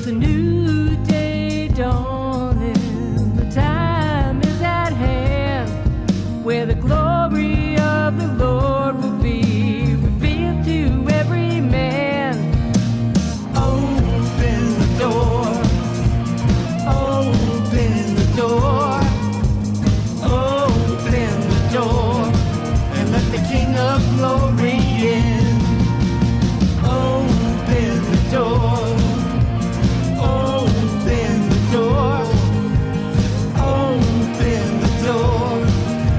a new day dawning. The time is at hand where the glory of the Lord will be revealed to every man. Open the door. Open the door. Open the door. And let the King of Glory in. Open the door. Open the door. Open the door.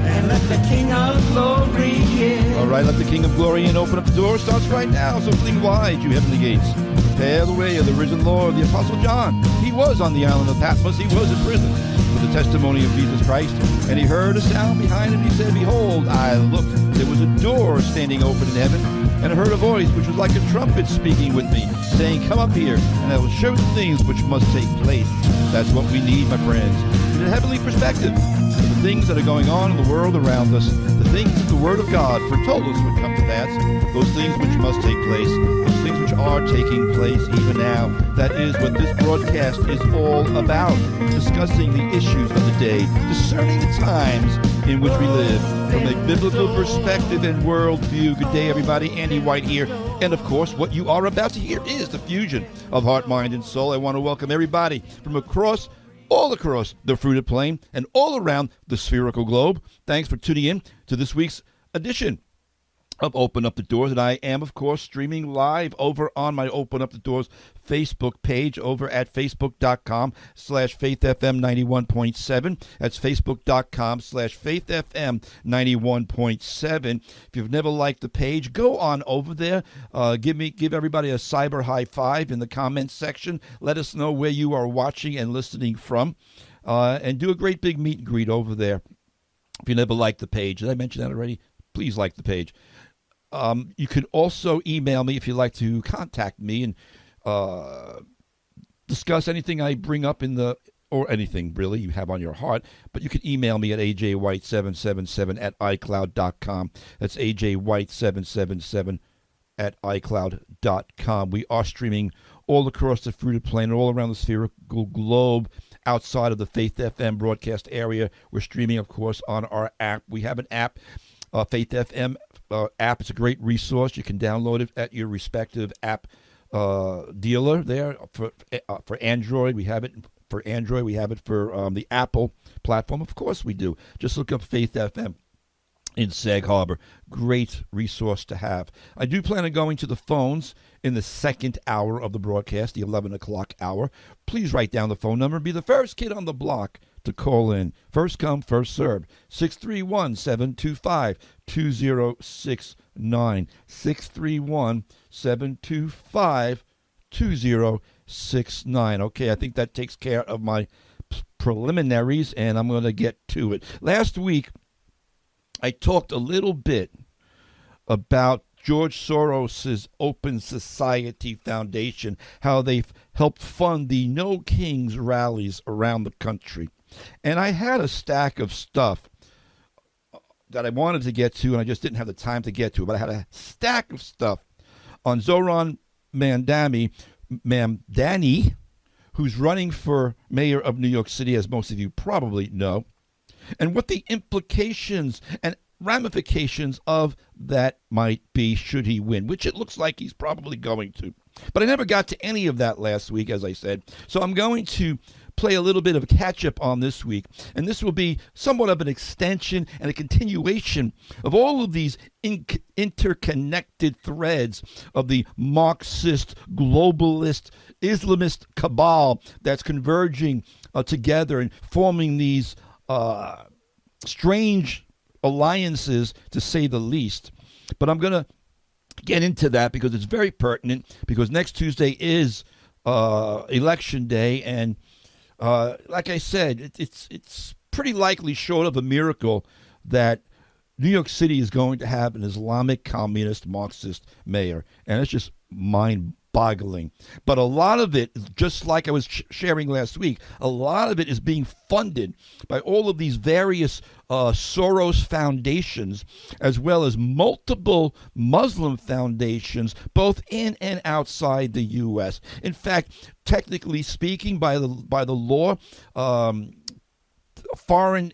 And let the King of Glory in. All right, let the King of Glory in. Open up the door. Starts right now. So fling wide, you heavenly gates. Prepare the way of the risen Lord, the Apostle John. He was on the island of Patmos. He was in prison for the testimony of Jesus Christ. And he heard a sound behind him. He said, behold, I looked. There was a door standing open in heaven. And I heard a voice which was like a trumpet speaking with me, saying, come up here, and I will show you the things which must take place. That's what we need, my friends. In a heavenly perspective, the things that are going on in the world around us, the things that the Word of God foretold us would come to pass, those things which must take place, those things which are taking place even now. That is what this broadcast is all about, discussing the issues of the day, discerning the times in which we live from a biblical perspective and worldview. Good day, everybody. Andy White here. And, of course, what you are about to hear is the fusion of heart, mind, and soul. I want to welcome everybody from all across the fruited plain and all around the spherical globe. Thanks for tuning in to this week's edition of Open Up the Doors. And I am, of course, streaming live over on my Open Up the Doors Facebook page over at facebook.com/faithfm91.7. That's facebook.com/faithfm91.7. If you've never liked the page, go on over there. Give everybody a cyber high five in the comments section. Let us know where you are watching and listening from. And do a great big meet and greet over there. If you never liked the page, did I mention that already? Please like the page. You can also email me if you'd like to contact me and discuss anything I bring up or anything really you have on your heart. But you can email me at ajwhite777@icloud.com. That's ajwhite777@icloud.com. We are streaming all across the fruited plain and all around the spherical globe outside of the Faith FM broadcast area. We're streaming, of course, on our app. We have an app, Faith FM app. It's a great resource. You can download it at your respective app dealer there. For Android, we have it for Android. We have it for the Apple platform. Of course we do. Just look up Faith FM in Sag Harbor. Great resource to have. I do plan on going to the phones in the second hour of the broadcast, the 11 o'clock hour. Please write down the phone number and be the first kid on the block to call in. First come, first served. 631-725-2069. 631-725-2069. Okay, I think that takes care of my preliminaries, and I'm going to get to it. Last week, I talked a little bit about George Soros's Open Society Foundation, how they've helped fund the No Kings rallies around the country. And I had a stack of stuff that I wanted to get to, and I just didn't have the time to get to it. But I had a stack of stuff on Zoran Mamdani, who's running for mayor of New York City, as most of you probably know, and what the implications and ramifications of that might be should he win, which it looks like he's probably going to. But I never got to any of that last week, as I said. So I'm going to play a little bit of catch-up on this week, and this will be somewhat of an extension and a continuation of all of these interconnected threads of the Marxist, globalist, Islamist cabal that's converging together and forming these strange alliances, to say the least. But I'm going to get into that because it's very pertinent, because next Tuesday is election day, and like I said, it's pretty likely, short of a miracle, that New York City is going to have an Islamic communist Marxist mayor, and it's just mind-boggling mind-boggling. But a lot of it, just like I was sharing last week, a lot of it is being funded by all of these various Soros foundations, as well as multiple Muslim foundations, both in and outside the U.S. In fact, technically speaking, by the law, foreign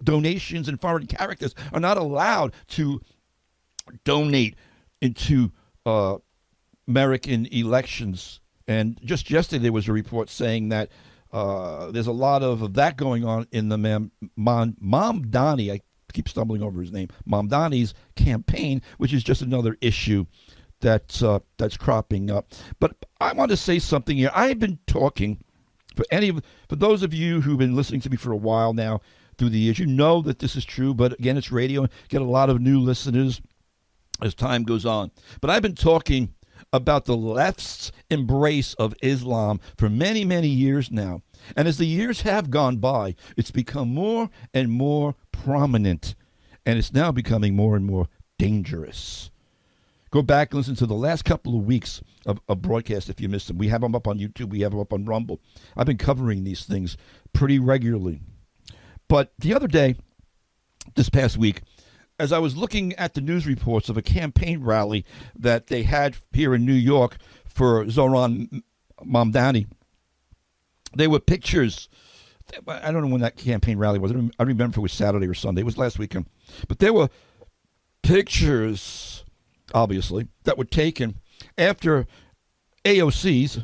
donations and foreign characters are not allowed to donate into American elections. And just yesterday there was a report saying that there's a lot of that going on in the Mamdani, I keep stumbling over his name, Mamdani's campaign, which is just another issue that's cropping up. But I want to say something here. I've been talking, for those of you who've been listening to me for a while now through the years, you know that this is true, but again, it's radio, get a lot of new listeners as time goes on. But I've been talking about the left's embrace of Islam for many, many years now. And as the years have gone by, it's become more and more prominent, and it's now becoming more and more dangerous. Go back and listen to the last couple of weeks of broadcast if you missed them. We have them up on YouTube. We have them up on Rumble. I've been covering these things pretty regularly. But the other day, this past week, as I was looking at the news reports of a campaign rally that they had here in New York for Zoran Mamdani, there were pictures. I don't know when that campaign rally was. I don't remember if it was Saturday or Sunday. It was last weekend. But there were pictures, obviously, that were taken after AOC's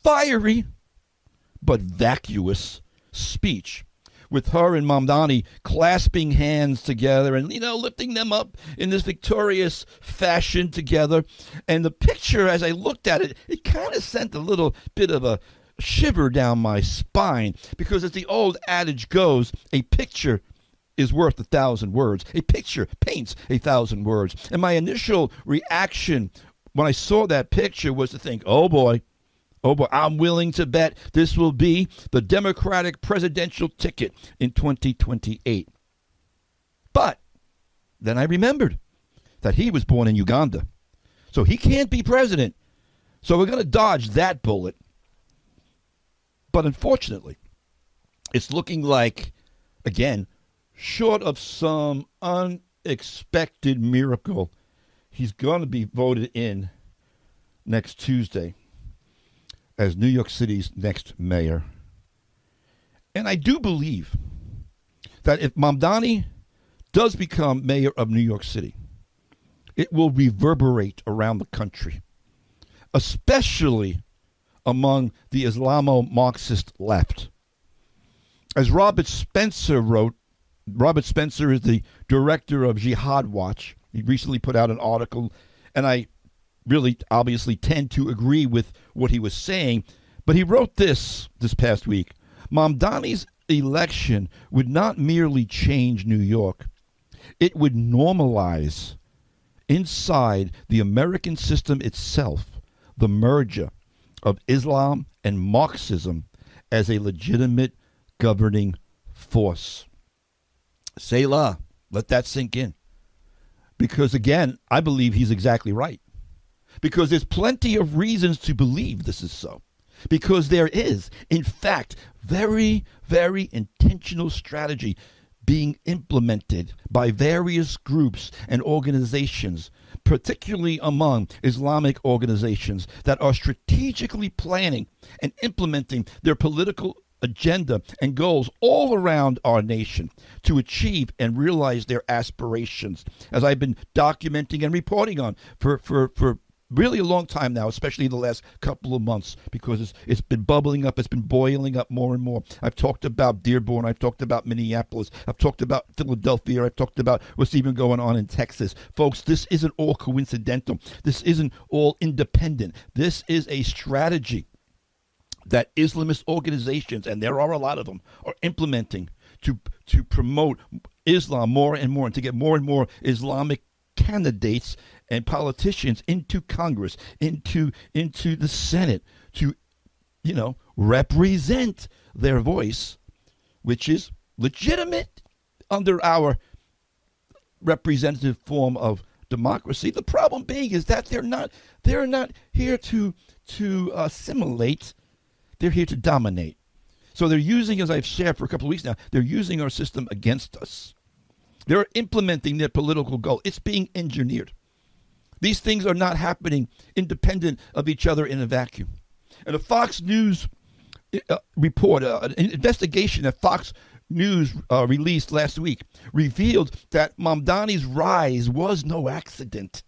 fiery but vacuous speech, with her and Mamdani clasping hands together and, lifting them up in this victorious fashion together. And the picture, as I looked at it, it kind of sent a little bit of a shiver down my spine, because as the old adage goes, a picture is worth 1,000 words. A picture paints 1,000 words. And my initial reaction when I saw that picture was to think, oh boy, I'm willing to bet this will be the Democratic presidential ticket in 2028. But then I remembered that he was born in Uganda, so he can't be president. So we're going to dodge that bullet. But unfortunately, it's looking like, again, short of some unexpected miracle, he's going to be voted in next Tuesday as New York City's next mayor. And I do believe that if Mamdani does become mayor of New York City, it will reverberate around the country, especially among the Islamo-Marxist left. As Robert Spencer wrote, Robert Spencer is the director of Jihad Watch. He recently put out an article, and I really obviously tend to agree with what he was saying, but he wrote this past week. Mamdani's election would not merely change New York, it would normalize inside the American system itself the merger of Islam and Marxism as a legitimate governing force. Selah, let that sink in. Because again, I believe he's exactly right. Because there's plenty of reasons to believe this is so. Because there is, in fact, very, very intentional strategy being implemented by various groups and organizations, particularly among Islamic organizations that are strategically planning and implementing their political agenda and goals all around our nation to achieve and realize their aspirations, as I've been documenting and reporting on for really a long time now, especially the last couple of months, because it's been bubbling up, it's been boiling up more and more. I've talked about Dearborn, I've talked about Minneapolis, I've talked about Philadelphia, I've talked about what's even going on in Texas. Folks, this isn't all coincidental. This isn't all independent. This is a strategy that Islamist organizations, and there are a lot of them, are implementing to promote Islam more and more, and to get more and more Islamic candidates and politicians into Congress, into the Senate, to represent their voice, which is legitimate under our representative form of democracy. The problem being is that they're not here to assimilate. They're here to dominate. So they're using, as I've shared for a couple of weeks now, they're using our system against us. They're implementing their political goal. It's being engineered. These things are not happening independent of each other in a vacuum. And a Fox News report, an investigation that Fox News released last week, revealed that Mamdani's rise was no accident.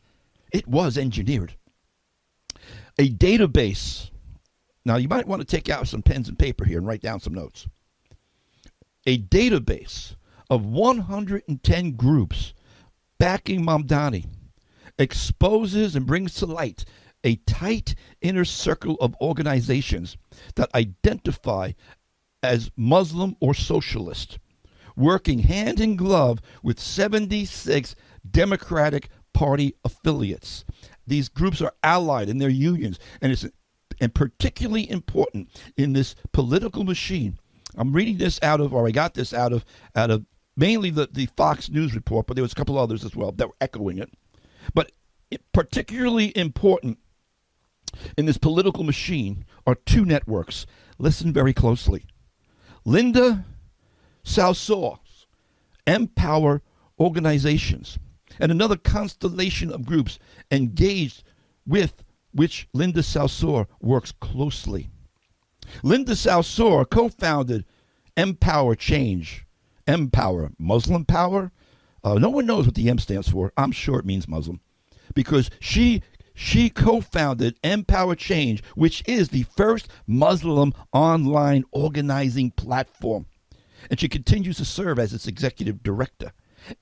It was engineered. A database. Now, you might want to take out some pens and paper here and write down some notes. A database of 110 groups backing Mamdani exposes and brings to light a tight inner circle of organizations that identify as Muslim or socialist, working hand in glove with 76 Democratic Party affiliates. These groups are allied in their unions, and it's particularly important in this political machine. I'm reading this out of, or I got this out of mainly the Fox News report, but there was a couple others as well that were echoing it. But particularly important in this political machine are two networks. Listen very closely. Linda Salsour's Empower organizations and another constellation of groups engaged with which Linda Salsour works closely. Linda Salsour co-founded Empower Change. Empower, Muslim power? No one knows what the M stands for. I'm sure it means Muslim. Because she co-founded Empower Change, which is the first Muslim online organizing platform. And she continues to serve as its executive director.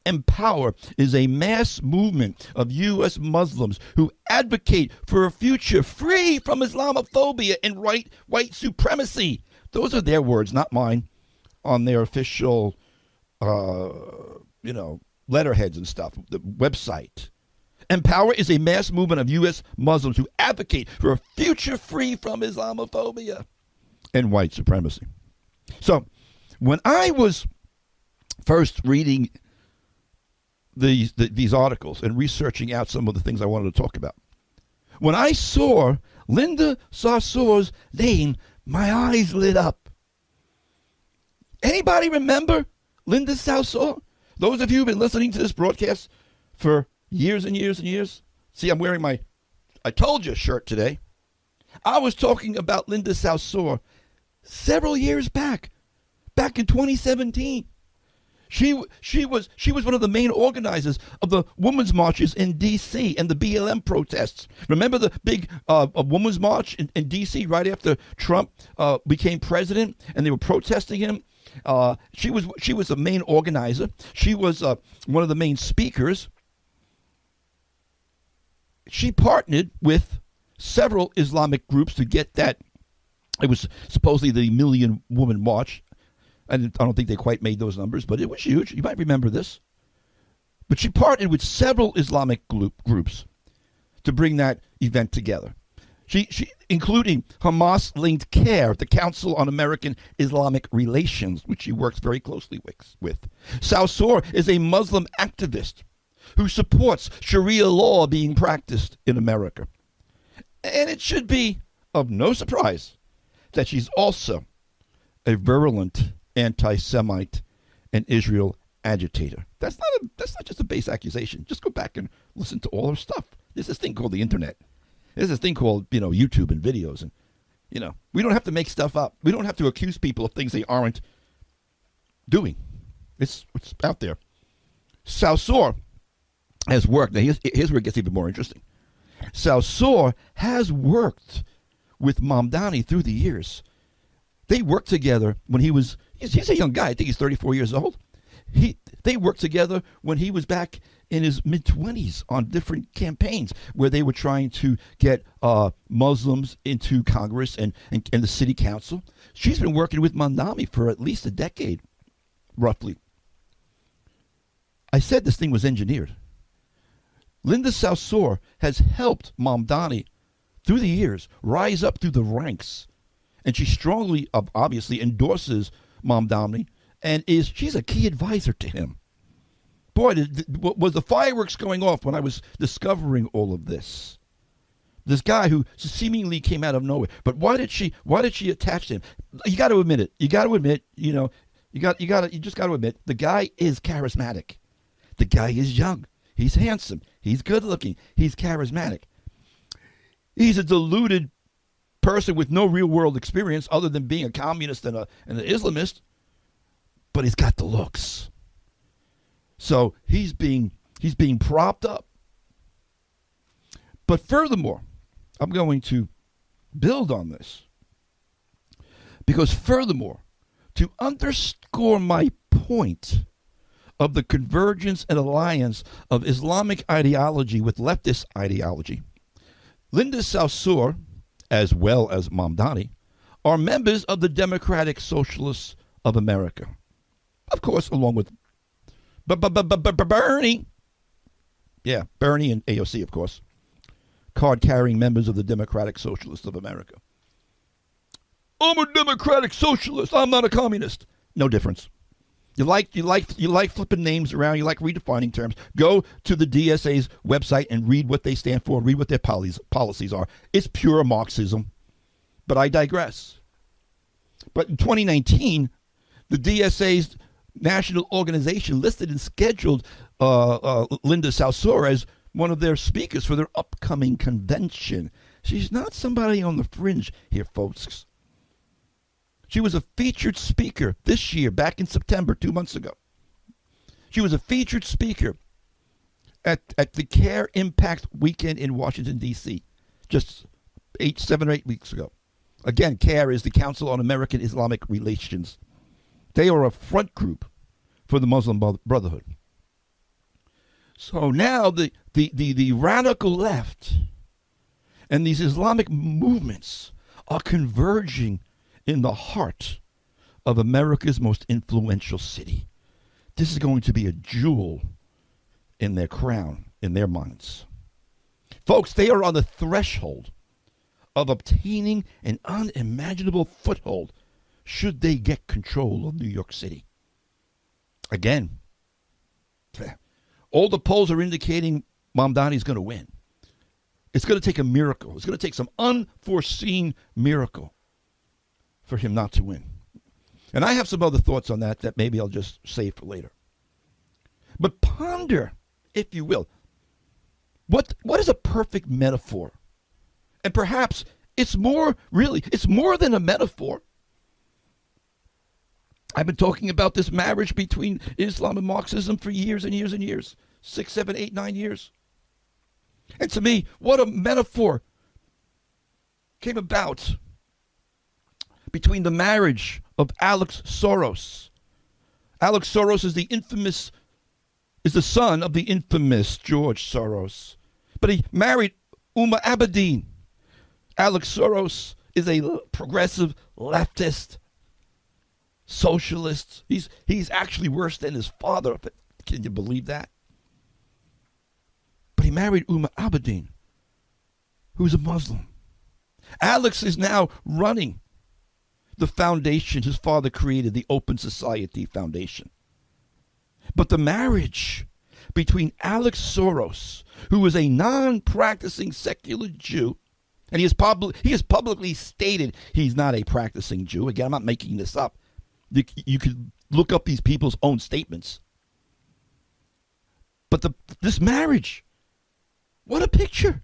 Empower is a mass movement of U.S. Muslims who advocate for a future free from Islamophobia and white supremacy. Those are their words, not mine, on their official, letterheads and stuff, the website. Empower is a mass movement of U.S. Muslims who advocate for a future free from Islamophobia and white supremacy. So, when I was first reading these articles and researching out some of the things I wanted to talk about, when I saw Linda Salsour's name, my eyes lit up. Anybody remember Linda Salsour? Those of you who've been listening to this broadcast for years and years and years. See, I'm wearing my I told you shirt today. I was talking about Linda Salsour several years back in 2017. She was one of the main organizers of the women's marches in D.C. and the BLM protests. Remember the big women's march in D.C. right after Trump became president, and they were protesting him. She was the main organizer. She was one of the main speakers. She partnered with several Islamic groups to get that. It was supposedly the Million Woman March. I don't think they quite made those numbers, but it was huge. You might remember this. But she partnered with several Islamic groups to bring that event together. She including Hamas-linked CARE, the Council on American Islamic Relations, which she works very closely with. Salsour is a Muslim activist who supports Sharia law being practiced in America. And it should be of no surprise that she's also a virulent anti-Semite and Israel agitator. That's not just a base accusation. Just go back and listen to all her stuff. There's this thing called the internet. There's this thing called, YouTube and videos. And, we don't have to make stuff up. We don't have to accuse people of things they aren't doing. It's out there. Salsour has worked. Now, here's where it gets even more interesting. Salsour has worked with Mamdani through the years. They worked together when he's a young guy. I think he's 34 years old. They worked together when he was back in his mid-20s on different campaigns where they were trying to get Muslims into Congress and the city council. She's been working with Mamdani for at least a decade, roughly. I said this thing was engineered. Linda Salsour has helped Mamdani through the years rise up through the ranks. And she strongly, obviously, endorses Mamdani and she's a key advisor to him. Boy, was the fireworks going off when I was discovering all of this. This guy who seemingly came out of nowhere. But why did she attach to him? You got to admit it. You got to admit, you just got to admit, the guy is charismatic. The guy is young. He's handsome. He's good looking. He's charismatic. He's a deluded person with no real world experience other than being a communist and an Islamist. But he's got the looks. So he's being propped up. But furthermore, I'm going to build on this. Because furthermore, to underscore my point of the convergence and alliance of Islamic ideology with leftist ideology, Linda Saussure, as well as Mamdani, are members of the Democratic Socialists of America. Of course, along with Bernie. Yeah, Bernie and AOC, of course. Card-carrying members of the Democratic Socialists of America. I'm a democratic socialist. I'm not a communist. No difference. You like flipping names around. You like redefining terms. Go to the DSA's website and read what they stand for. Read what their policies are. It's pure Marxism. But I digress. But in 2019, the DSA's national organization listed and scheduled Linda Saussure as one of their speakers for their upcoming convention. She's not somebody on the fringe here, folks. She was a featured speaker this year, back in September, 2 months ago. She was a featured speaker at the CARE Impact Weekend in Washington, D.C., just 7 or 8 weeks ago. Again, CARE is the Council on American Islamic Relations. They are a front group for the Muslim Brotherhood. So now the radical left and these Islamic movements are converging in the heart of America's most influential city. This is going to be a jewel in their crown, in their minds. Folks, they are on the threshold of obtaining an unimaginable foothold should they get control of New York City. Again, all the polls are indicating Mamdani's going to win. It's going to take a miracle. It's going to take some unforeseen miracle for him not to win. And I have some other thoughts on that maybe I'll just save for later. But ponder, if you will, what is a perfect metaphor? And perhaps it's more than a metaphor. I've been talking about this marriage between Islam and Marxism for years and years and years. 6, 7, 8, 9 years. And to me, what a metaphor came about between the marriage of Alex Soros. Alex Soros is the son of the infamous George Soros. But he married Uma Abedin. Alex Soros is a progressive leftist socialist. He's actually worse than his father. Can you believe that? But he married Uma Abedin, who's a Muslim. Alex is now running the foundation his father created, the Open Society Foundation. But the marriage between Alex Soros, who is a non-practicing secular Jew, and he has publicly stated he's not a practicing Jew. Again, I'm not making this up. You could look up these people's own statements. But this marriage, what a picture.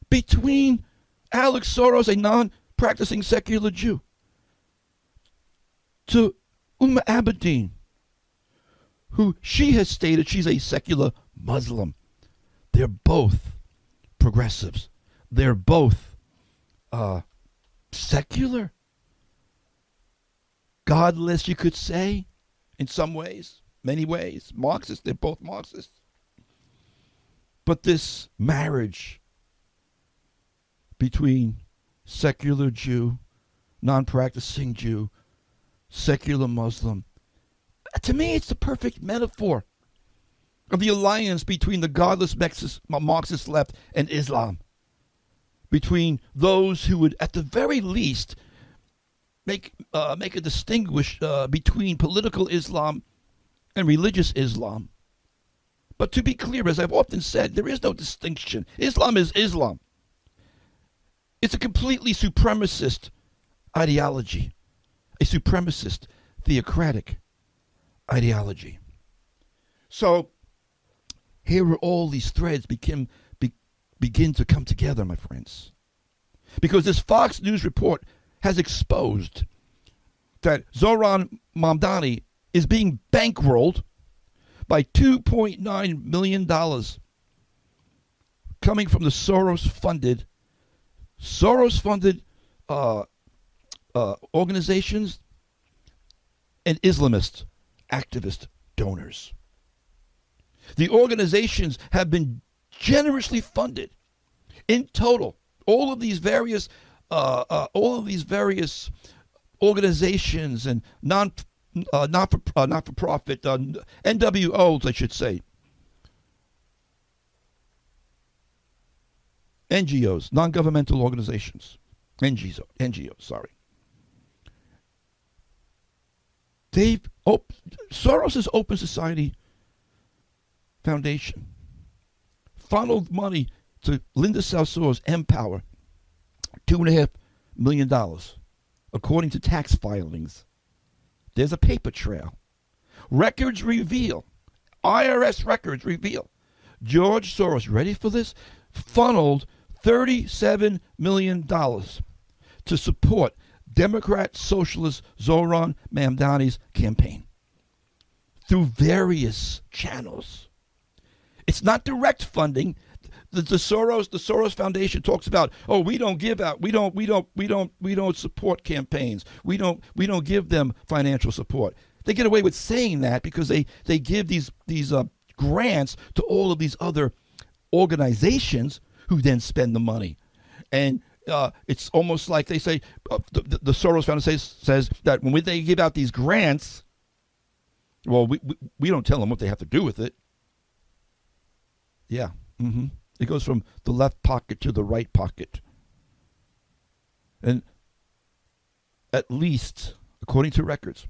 Between Alex Soros, a non-practicing secular Jew, to Uma Abedin, who she has stated she's a secular Muslim. They're both progressives. They're both secular. Godless, you could say, in some ways, many ways. Marxists, they're both Marxists. But this marriage between secular Jew, non-practicing Jew, secular Muslim, to me it's the perfect metaphor of the alliance between the godless Marxist left and Islam. Between those who would, at the very least, make a distinguish between political Islam and religious Islam, But to be clear, as I've often said, there is no distinction. Islam is Islam. It's a completely supremacist ideology, a supremacist theocratic ideology. So here where all these threads begin to come together, my friends. Because this Fox News report has exposed that Zohran Mamdani is being bankrolled by $2.9 million coming from the Soros-funded organizations and Islamist activist donors. The organizations have been generously funded. In total, all of these various organizations and not-for-profit NWOs, I should say, NGOs, non-governmental organizations, NGOs, sorry. Soros's Open Society Foundation funneled money to Linda Salsour's Empower, $2.5 million, according to tax filings. There's a paper trail. Records reveal, IRS records reveal, George Soros, ready for this, funneled $37 million to support Democrat Socialist Zohran Mamdani's campaign through various channels. It's not direct funding. The Soros Foundation talks about, oh, we don't give out, we don't support campaigns. We don't give them financial support. They get away with saying that because they give these grants to all of these other organizations who then spend the money. And it's almost like they say, the Soros Foundation says that when they give out these grants, well, we don't tell them what they have to do with it. Yeah. Mm-hmm. It goes from the left pocket to the right pocket. And at least, according to records,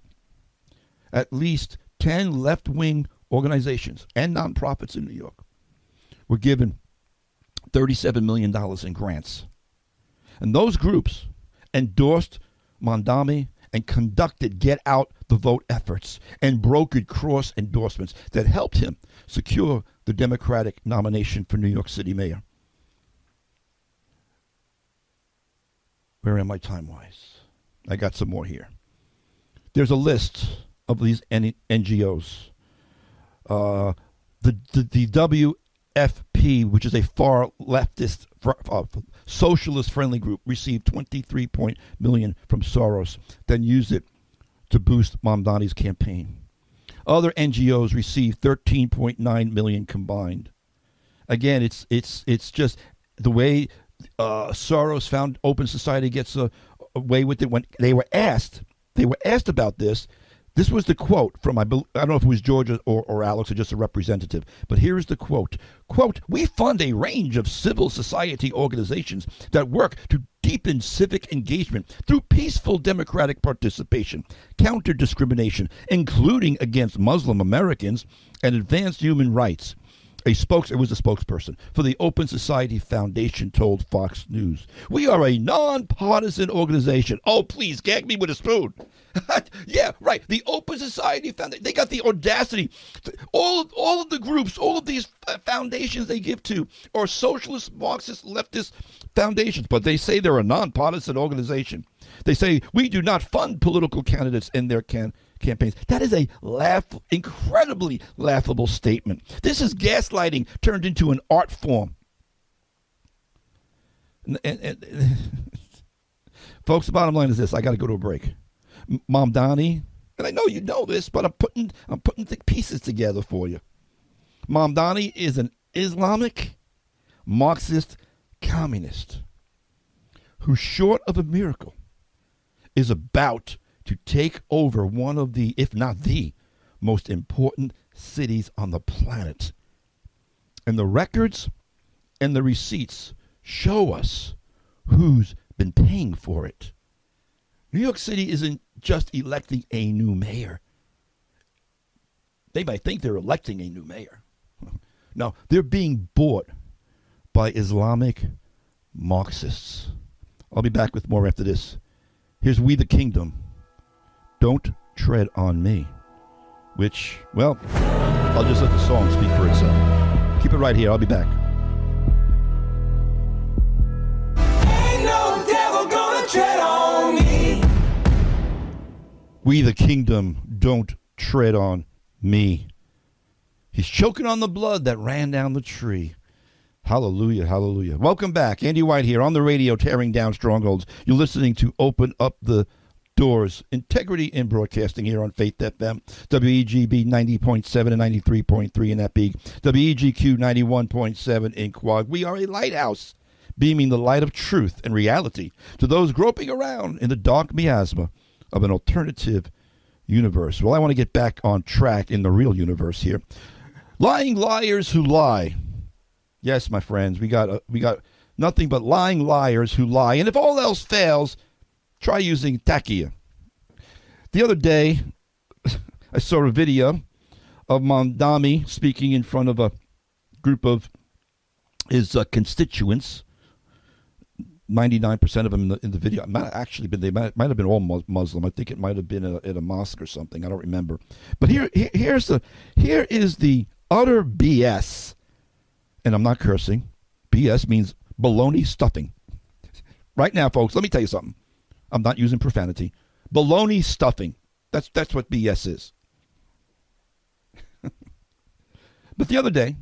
at least 10 left-wing organizations and nonprofits in New York were given $37 million in grants. And those groups endorsed Mamdani and conducted get-out-the-vote efforts and brokered cross endorsements that helped him secure the Democratic nomination for New York City mayor. Where am I time-wise? I got some more here. There's a list of these NGOs. The WFP, which is a far leftist, socialist-friendly group, received $23 million from Soros, then used it to boost Mamdani's campaign. Other NGOs received $13.9 million combined. Again, it's just the way Soros found Open Society gets away with it. When they were asked about this. This was the quote from, I don't know if it was George or Alex or just a representative, but here is the quote. Quote, "We fund a range of civil society organizations that work to deepen civic engagement through peaceful democratic participation, counter discrimination, including against Muslim Americans, and advance human rights." It was a spokesperson for the Open Society Foundation told Fox News. "We are a nonpartisan organization." Oh, please, gag me with a spoon. Yeah, right. The Open Society Foundation, they got the audacity. All of the groups, all of these foundations they give to are socialist, Marxist, leftist foundations, but they say they're a nonpartisan organization. They say, we do not fund political candidates in their campaigns. That is a incredibly laughable statement. This is gaslighting turned into an art form. And folks, the bottom line is this. I got to go to a break. Mamdani, and I know you know this, but I'm putting the pieces together for you. Mamdani is an Islamic Marxist communist who, short of a miracle, is about to take over one of the, if not the, most important cities on the planet. And the records and the receipts show us who's been paying for it. New York City isn't just electing a new mayor. They might think they're electing a new mayor. No, they're being bought by Islamic Marxists. I'll be back with more after this. Here's We the Kingdom. Don't Tread on Me. Which, well, I'll just let the song speak for itself. Keep it right here. I'll be back. Ain't no devil gonna tread on me. We the Kingdom, don't tread on me. He's choking on the blood that ran down the tree. Hallelujah, hallelujah. Welcome back. Andy White here on the radio, tearing down strongholds. You're listening to Open Up the Doors. Integrity in broadcasting here on Faith FM. WEGB 90.7 and 93.3 in that big. WEGQ 91.7 in Quag. We are a lighthouse, beaming the light of truth and reality to those groping around in the dark miasma of an alternative universe. Well, I want to get back on track in the real universe here. Lying liars who lie. Yes, my friends, we got nothing but lying liars who lie. And if all else fails, try using tachia. The other day, I saw a video of Mondami speaking in front of a group of his constituents. 99% of them in the video might have been all Muslim. I think it might have been at a mosque or something. I don't remember. But here is the utter BS. And I'm not cursing. BS means baloney stuffing. Right now, folks, let me tell you something. I'm not using profanity. Baloney stuffing. That's what BS is. But the other day,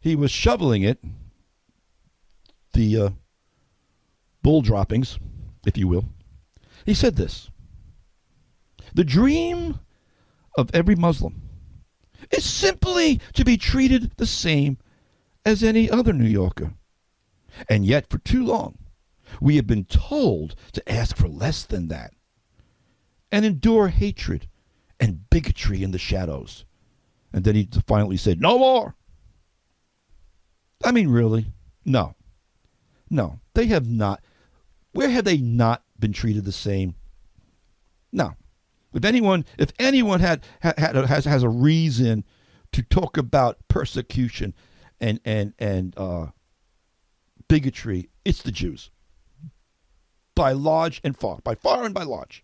he was shoveling it, the bull droppings, if you will. He said this: the dream of every Muslim is simply to be treated the same as any other New Yorker. And yet, for too long, we have been told to ask for less than that and endure hatred and bigotry in the shadows. And then he finally said, no more. I mean, really? No. No, they have not. Where have they not been treated the same? No. If anyone has a reason to talk about persecution and bigotry, it's the Jews. By large and far, by far and by large.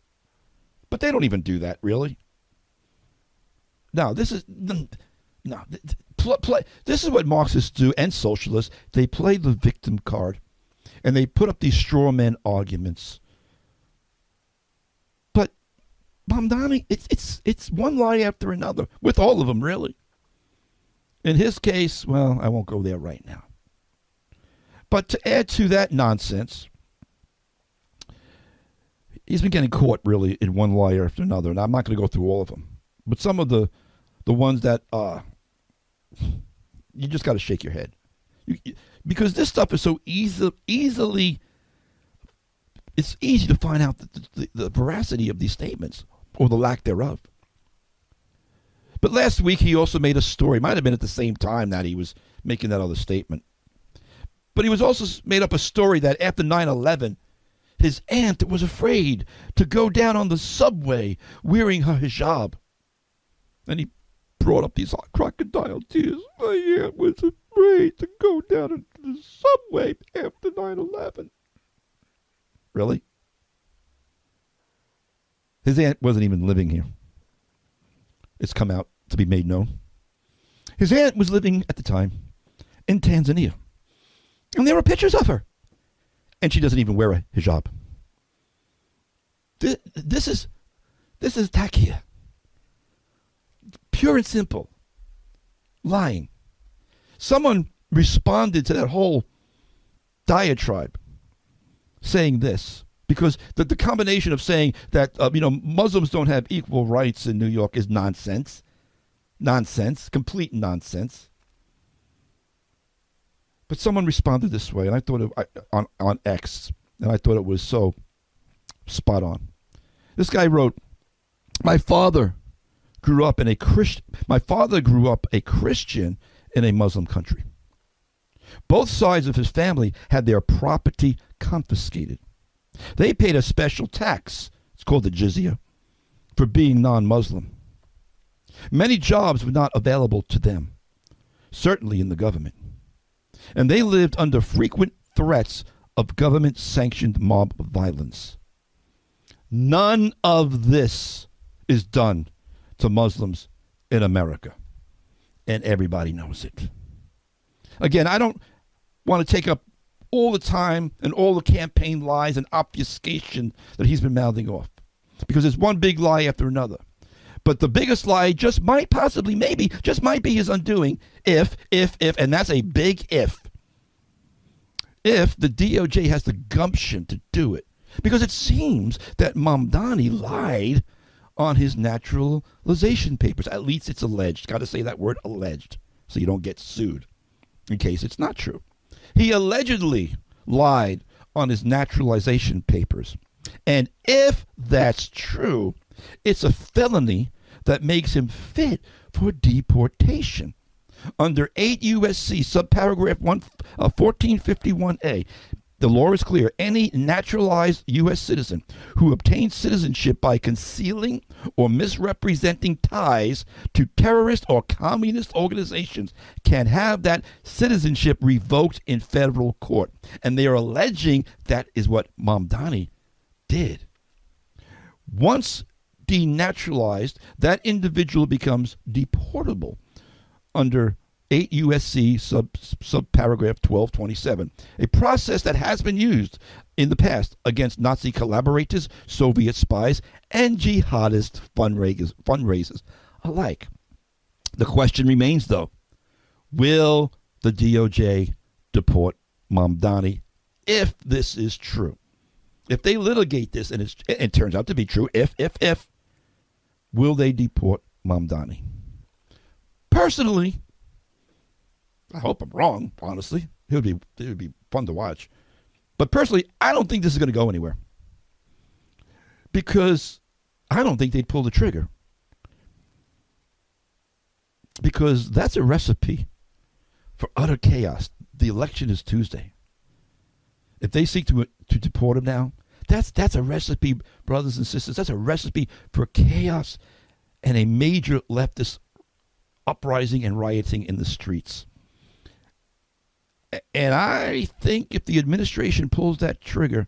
But they don't even do that, really. No, this is this is what Marxists do, and socialists. They play the victim card, and they put up these straw man arguments. But Mamdani, it's one lie after another, with all of them, really. In his case, well, I won't go there right now. But to add to that nonsense, he's been getting caught, really, in one lie after another, and I'm not going to go through all of them. But some of the ones that you just got to shake your head. Because this stuff is so easily, it's easy to find out the veracity of these statements, or the lack thereof. But last week he also made a story, might have been at the same time that he was making that other statement. But he was also made up a story that after 9/11, his aunt was afraid to go down on the subway wearing her hijab. And he brought up these crocodile tears. My aunt was afraid to go down into the subway after 9/11. Really? His aunt wasn't even living here. It's come out to be made known. His aunt was living at the time in Tanzania. And there were pictures of her. And she doesn't even wear a hijab. This is taqiyya. Pure and simple. Lying. Someone responded to that whole diatribe saying this, because the combination of saying that Muslims don't have equal rights in New York is nonsense. Nonsense. Complete nonsense. But someone responded this way, and I thought on X, and I thought it was so spot on. This guy wrote, My father grew up a Christian in a Muslim country. Both sides of his family had their property confiscated. They paid a special tax, it's called the jizya, for being non-Muslim. Many jobs were not available to them. certainly in the government. And they lived under frequent threats of government-sanctioned mob violence. None of this is done to Muslims in America, and everybody knows it. Again, I don't want to take up all the time and all the campaign lies and obfuscation that he's been mouthing off, because it's one big lie after another. But the biggest lie just might possibly, maybe, just might be his undoing if, and that's a big if the DOJ has the gumption to do it. Because it seems that Mamdani lied on his naturalization papers. At least it's alleged. Got to say that word alleged so you don't get sued in case it's not true. He allegedly lied on his naturalization papers. And if that's true, it's a felony that makes him fit for deportation. Under 8 U.S.C. subparagraph 1451A, the law is clear. Any naturalized U.S. citizen who obtains citizenship by concealing or misrepresenting ties to terrorist or communist organizations can have that citizenship revoked in federal court. And they are alleging that is what Mamdani did. Once denaturalized, that individual becomes deportable under 8 U.S.C. subparagraph 1227, a process that has been used in the past against Nazi collaborators, Soviet spies, and jihadist fundraisers alike. The question remains, though, will the DOJ deport Mamdani if this is true? If they litigate this and it turns out to be true, if, will they deport Mamdani? Personally, I hope I'm wrong, honestly. It would be fun to watch. But personally, I don't think this is going to go anywhere. Because I don't think they'd pull the trigger. Because that's a recipe for utter chaos. The election is Tuesday. If they seek to deport him now, that's a recipe, brothers and sisters. That's a recipe for chaos and a major leftist uprising and rioting in the streets. And I think if the administration pulls that trigger,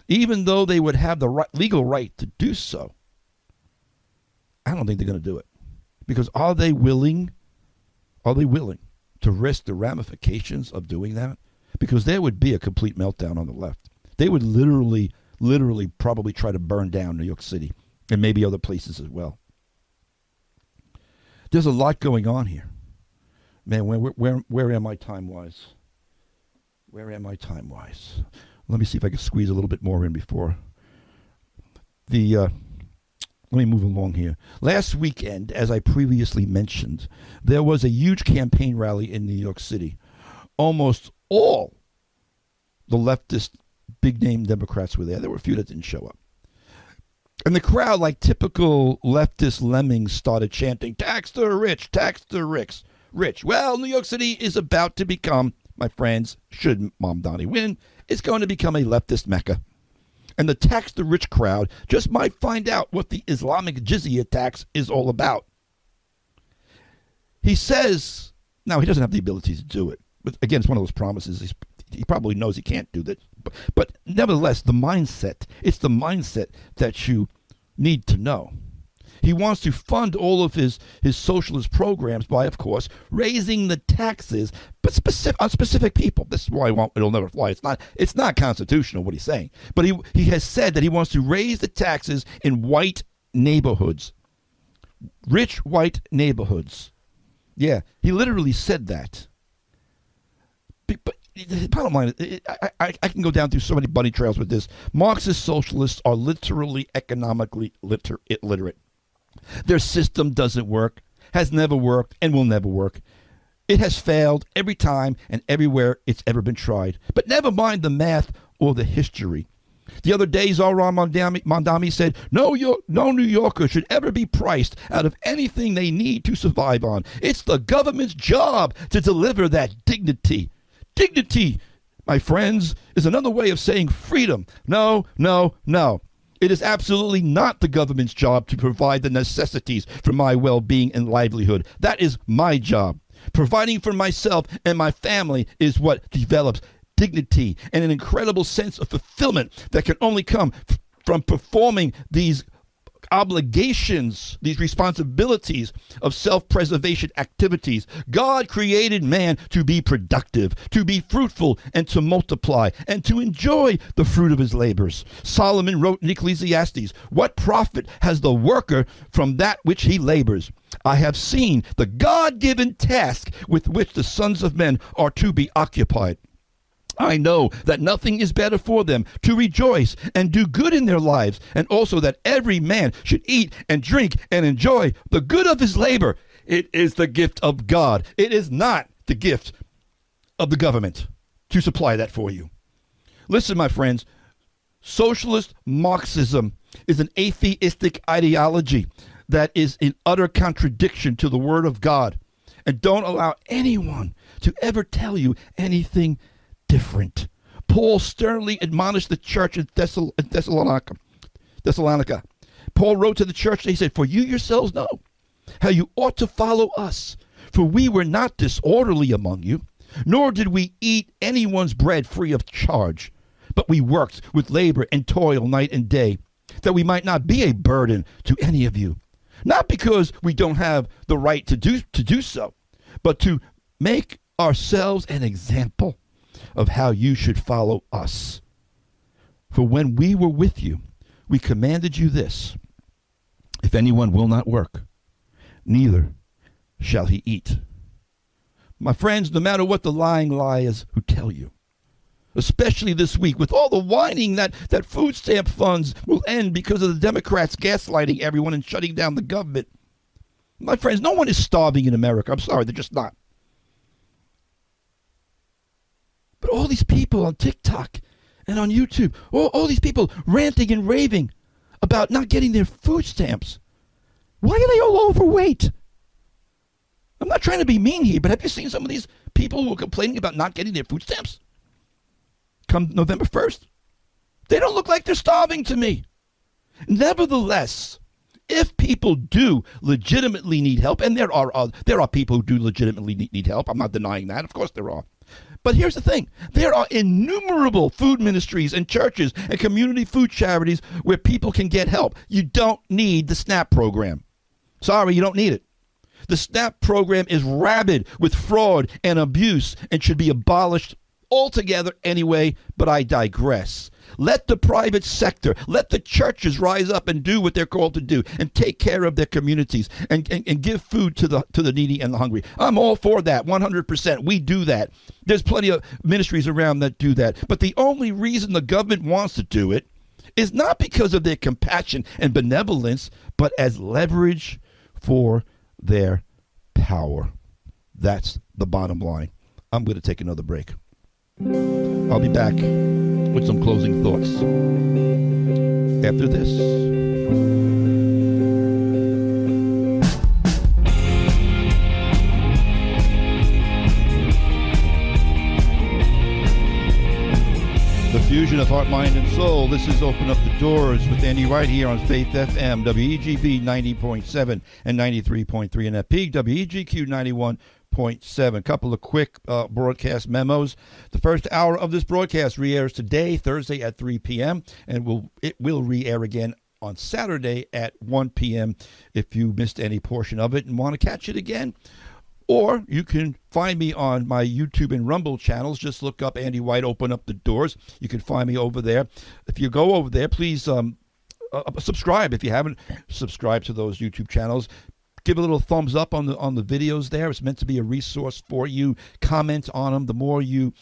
even though they would have the legal right to do so, I don't think they're going to do it. Because are they willing to risk the ramifications of doing that? Because there would be a complete meltdown on the left. They would literally probably try to burn down New York City and maybe other places as well. There's a lot going on here. Man, where am I time-wise? Where am I time-wise? Let me see if I can squeeze a little bit more in before let me move along here. Last weekend, as I previously mentioned, there was a huge campaign rally in New York City. Almost all the leftist big-name Democrats were there. There were a few that didn't show up. And the crowd, like typical leftist lemmings, started chanting, "Tax the rich, tax the rich." Well, New York City is about to become, my friends, should Mamdani win, it's going to become a leftist mecca. And the tax the rich crowd just might find out what the Islamic jizya tax is all about. He says, now he doesn't have the ability to do it. But again, it's one of those promises. He probably knows he can't do that. But nevertheless, it's the mindset that you need to know. He wants to fund all of his socialist programs by, of course, raising the taxes, but on specific people. This is why it'll never fly. It's not constitutional what he's saying. But he has said that he wants to raise the taxes in white neighborhoods, rich white neighborhoods. Yeah, he literally said that. But the bottom line, I can go down through so many bunny trails with this. Marxist socialists are literally economically illiterate. Their system doesn't work, has never worked, and will never work. It has failed every time and everywhere it's ever been tried. But never mind the math or the history. The other day, Zohran Mamdani said, no New Yorker should ever be priced out of anything they need to survive on. It's the government's job to deliver that dignity. Dignity, my friends, is another way of saying freedom. No. It is absolutely not the government's job to provide the necessities for my well-being and livelihood. That is my job. Providing for myself and my family is what develops dignity and an incredible sense of fulfillment that can only come from performing these obligations, these responsibilities of self-preservation activities. God created man to be productive, to be fruitful, and to multiply, and to enjoy the fruit of his labors. Solomon wrote in Ecclesiastes, "What profit has the worker from that which he labors? I have seen the God-given task with which the sons of men are to be occupied. I know that nothing is better for them to rejoice and do good in their lives, and also that every man should eat and drink and enjoy the good of his labor. It is the gift of God. It is not the gift of the government to supply that for you." Listen, my friends, socialist Marxism is an atheistic ideology that is in utter contradiction to the Word of God. And don't allow anyone to ever tell you anything different. Paul sternly admonished the church in Thessalonica. Paul wrote to the church, he said, "For you yourselves know how you ought to follow us. For we were not disorderly among you, nor did we eat anyone's bread free of charge, but we worked with labor and toil night and day, that we might not be a burden to any of you. Not because we don't have the right to do so, but to make ourselves an example of how you should follow us. For when we were with you, we commanded you this: if anyone will not work, neither shall he eat." My friends, no matter what the lying liars who tell you, especially this week, with all the whining that food stamp funds will end because of the Democrats gaslighting everyone and shutting down the government. My friends, no one is starving in America. I'm sorry, they're just not. But all these people on TikTok and on YouTube, all these people ranting and raving about not getting their food stamps. Why are they all overweight? I'm not trying to be mean here, but have you seen some of these people who are complaining about not getting their food stamps come November 1st? They don't look like they're starving to me. Nevertheless, if people do legitimately need help, and there are people who do legitimately need help, I'm not denying that, of course there are. But here's the thing. There are innumerable food ministries and churches and community food charities where people can get help. You don't need the SNAP program. Sorry, you don't need it. The SNAP program is rabid with fraud and abuse and should be abolished altogether anyway, but I digress. Let the private sector, let the churches rise up and do what they're called to do and take care of their communities and give food to the needy and the hungry. I'm all for that, 100%. We do that. There's plenty of ministries around that do that. But the only reason the government wants to do it is not because of their compassion and benevolence, but as leverage for their power. That's the bottom line. I'm going to take another break. I'll be back with some closing thoughts after this. The fusion of heart, mind, and soul. This is Open Up the Doors with Andy right here on Faith FM, WEGB 90.7 and 93.3 in that peak, WEGQ 91.7. Couple of quick broadcast memos. The first hour of this broadcast re-airs today, Thursday at 3 p.m., and it will re-air again on Saturday at 1 p.m. if you missed any portion of it and want to catch it again. Or you can find me on my YouTube and Rumble channels. Just look up Andy White, Open Up the Doors. You can find me over there. If you go over there, please subscribe. If you haven't subscribed to those YouTube channels, give a little thumbs up on the videos there. It's meant to be a resource for you. Comment on them. The more you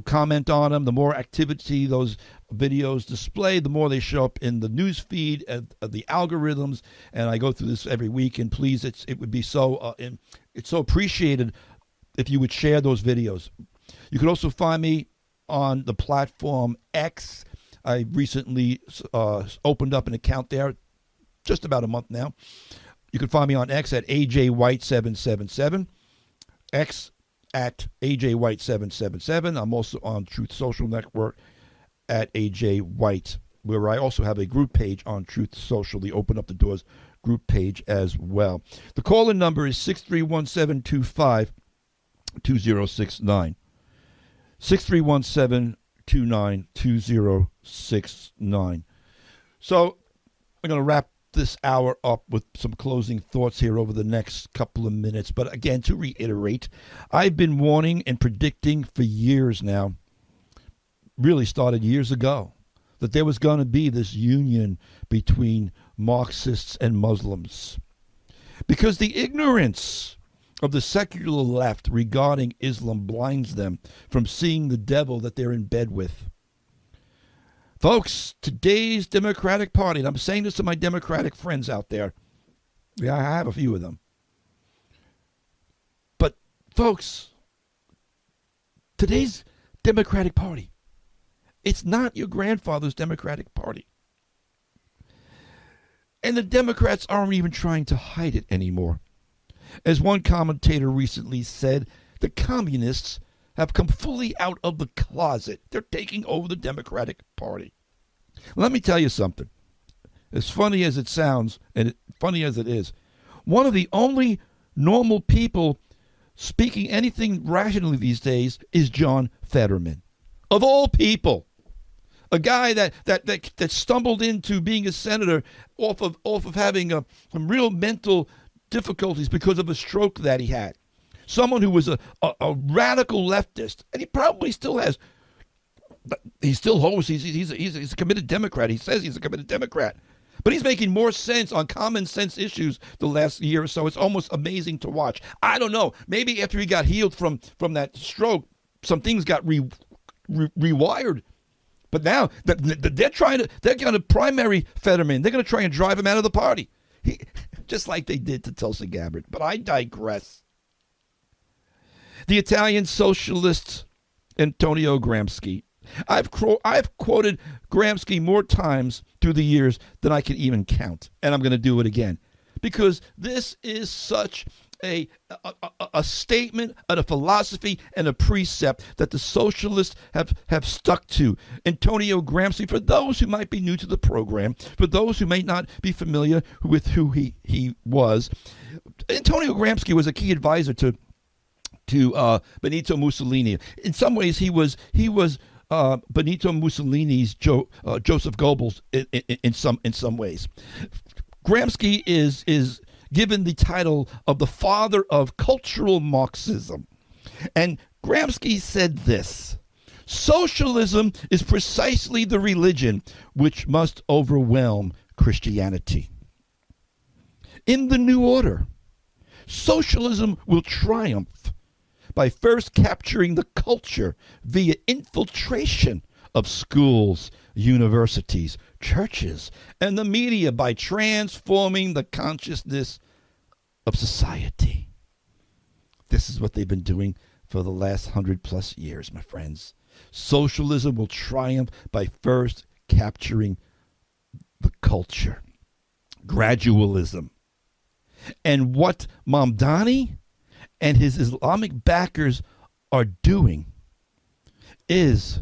comment on them, the more activity those videos display, the more they show up in the news feed and the algorithms. And I go through this every week. And please, it would be so it's so appreciated if you would share those videos. You can also find me on the platform X. I recently opened up an account there, just about a month now. You can find me on X at AJWhite777. X at AJWhite777. I'm also on Truth Social Network at AJ White, where I also have a group page on Truth Social, the Open Up the Doors group page as well. The call-in number is 631-725-2069. 631-729-2069. So I'm going to wrap this hour up with some closing thoughts here over the next couple of minutes. But again, to reiterate, I've been warning and predicting for years now, really started years ago, that there was going to be this union between Marxists and Muslims. Because the ignorance of the secular left regarding Islam blinds them from seeing the devil that they're in bed with. Folks, today's Democratic Party, and I'm saying this to my Democratic friends out there. Yeah, I have a few of them. But, folks, today's Democratic Party, it's not your grandfather's Democratic Party. And the Democrats aren't even trying to hide it anymore. As one commentator recently said, the communists have come fully out of the closet. They're taking over the Democratic Party. Let me tell you something. As funny as it sounds, and funny as it is, one of the only normal people speaking anything rationally these days is John Fetterman. Of all people. A guy that stumbled into being a senator off of having some real mental difficulties because of a stroke that he had. Someone who was a radical leftist, and he probably still has. He still holds. He's a committed Democrat. He says he's a committed Democrat, but he's making more sense on common sense issues the last year or so. It's almost amazing to watch. I don't know. Maybe after he got healed from that stroke, some things got rewired. But now they're going to primary Fetterman. They're going to try and drive him out of the party, just like they did to Tulsi Gabbard. But I digress. The Italian socialist Antonio Gramsci. I've quoted Gramsci more times through the years than I can even count, and I'm going to do it again because this is such a statement and a philosophy and a precept that the socialists have stuck to. Antonio Gramsci, for those who might be new to the program, for those who may not be familiar with who he was, Antonio Gramsci was a key advisor to Benito Mussolini. In some ways, he was Benito Mussolini's Joseph Goebbels in some ways. Gramsci is given the title of the father of cultural Marxism. And Gramsci said this: socialism is precisely the religion which must overwhelm Christianity. In the new order, socialism will triumph by first capturing the culture via infiltration of schools, universities, churches, and the media by transforming the consciousness of society. This is what they've been doing for the last 100+ years, my friends. Socialism will triumph by first capturing the culture. Gradualism. And what Mamdani and his Islamic backers are doing is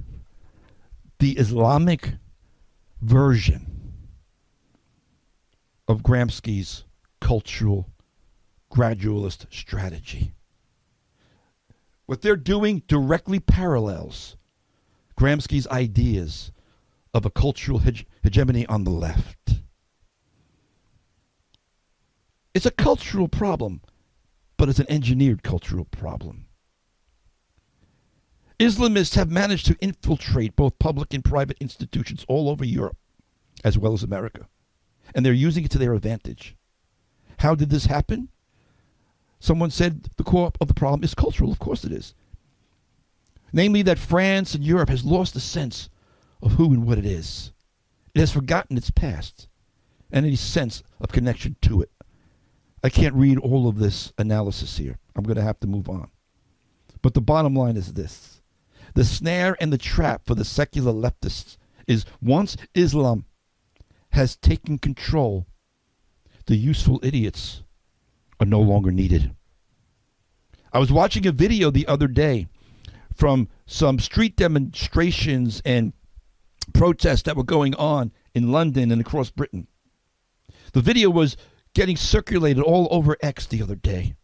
the Islamic version of Gramsci's cultural gradualist strategy. What they're doing directly parallels Gramsci's ideas of a cultural hegemony on the left. It's a cultural problem, but it's an engineered cultural problem. Islamists have managed to infiltrate both public and private institutions all over Europe, as well as America, and they're using it to their advantage. How did this happen? Someone said the core of the problem is cultural. Of course it is. Namely that France and Europe has lost the sense of who and what it is. It has forgotten its past and any sense of connection to it. I can't read all of this analysis here. I'm going to have to move on. But the bottom line is this. The snare and the trap for the secular leftists is once Islam has taken control, the useful idiots are no longer needed. I was watching a video the other day from some street demonstrations and protests that were going on in London and across Britain. The video was getting circulated all over X the other day,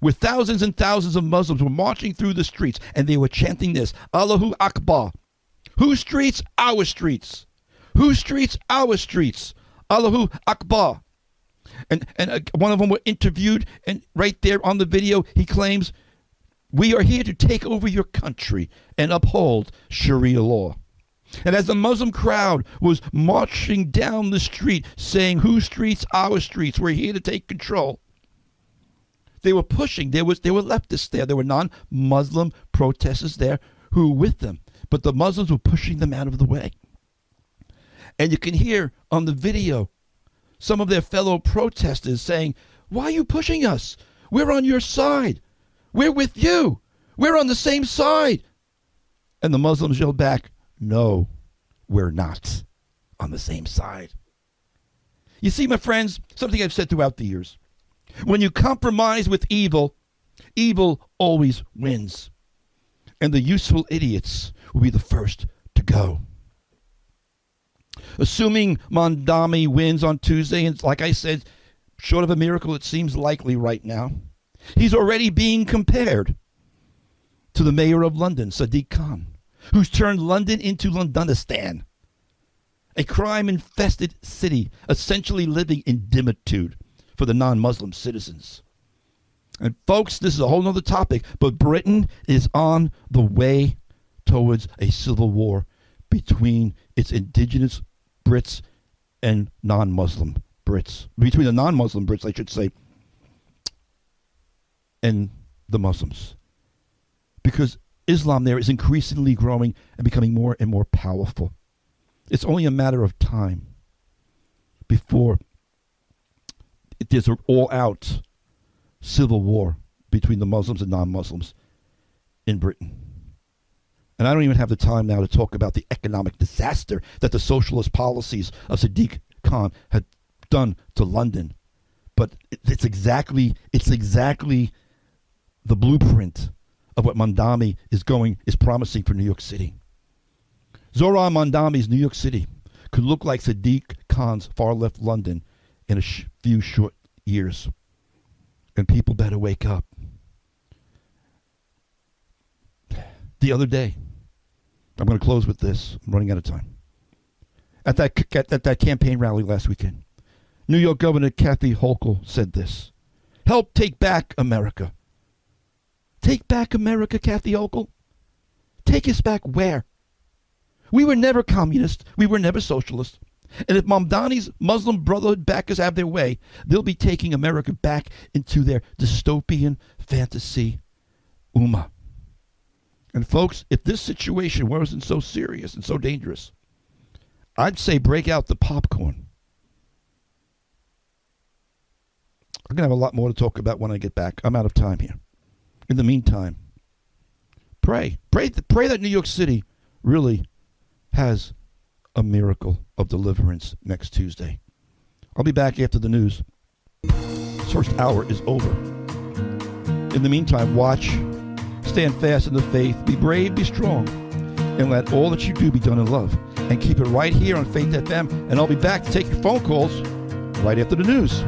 where thousands and thousands of Muslims were marching through the streets and they were chanting this, Allahu Akbar. Whose streets? Our streets. Whose streets? Our streets. Allahu Akbar. And one of them were interviewed, and right there on the video, he claims, we are here to take over your country and uphold Sharia law. And as the Muslim crowd was marching down the street saying, whose streets? Our streets. We're here to take control. They were pushing. There were leftists there. There were non-Muslim protesters there who were with them. But the Muslims were pushing them out of the way. And you can hear on the video some of their fellow protesters saying, why are you pushing us? We're on your side. We're with you. We're on the same side. And the Muslims yelled back, no, we're not on the same side. You see, my friends, something I've said throughout the years. When you compromise with evil, evil always wins. And the useful idiots will be the first to go. Assuming Mondami wins on Tuesday, and like I said, short of a miracle, it seems likely right now, he's already being compared to the mayor of London, Sadiq Khan, who's turned London into Londonistan, a crime-infested city, essentially living in dimitude for the non-Muslim citizens. And folks, this is a whole other topic, but Britain is on the way towards a civil war between its indigenous Brits and non-Muslim Brits. Between the non-Muslim Brits, I should say, and the Muslims. Because Islam there is increasingly growing and becoming more and more powerful. It's only a matter of time before there's an all-out civil war between the Muslims and non-Muslims in Britain. And I don't even have the time now to talk about the economic disaster that the socialist policies of Sadiq Khan had done to London. But it's exactly the blueprint of what Mondami is promising for New York City. Zohran Mondami's New York City could look like Sadiq Khan's far-left London in a few short years. And people better wake up. The other day, I'm going to close with this. I'm running out of time. At that campaign rally last weekend, New York Governor Kathy Hochul said this: help take back America. Take back America, Kathy Hochul? Take us back where? We were never communist. We were never socialist. And if Mamdani's Muslim Brotherhood backers have their way, they'll be taking America back into their dystopian fantasy Ummah. And folks, if this situation wasn't so serious and so dangerous, I'd say break out the popcorn. I'm going to have a lot more to talk about when I get back. I'm out of time here. In the meantime, pray that New York City really has a miracle of deliverance next Tuesday. I'll be back after the news. This first hour is over. In the meantime, watch, stand fast in the faith, be brave, be strong, and let all that you do be done in love. And keep it right here on Faith FM, and I'll be back to take your phone calls right after the news.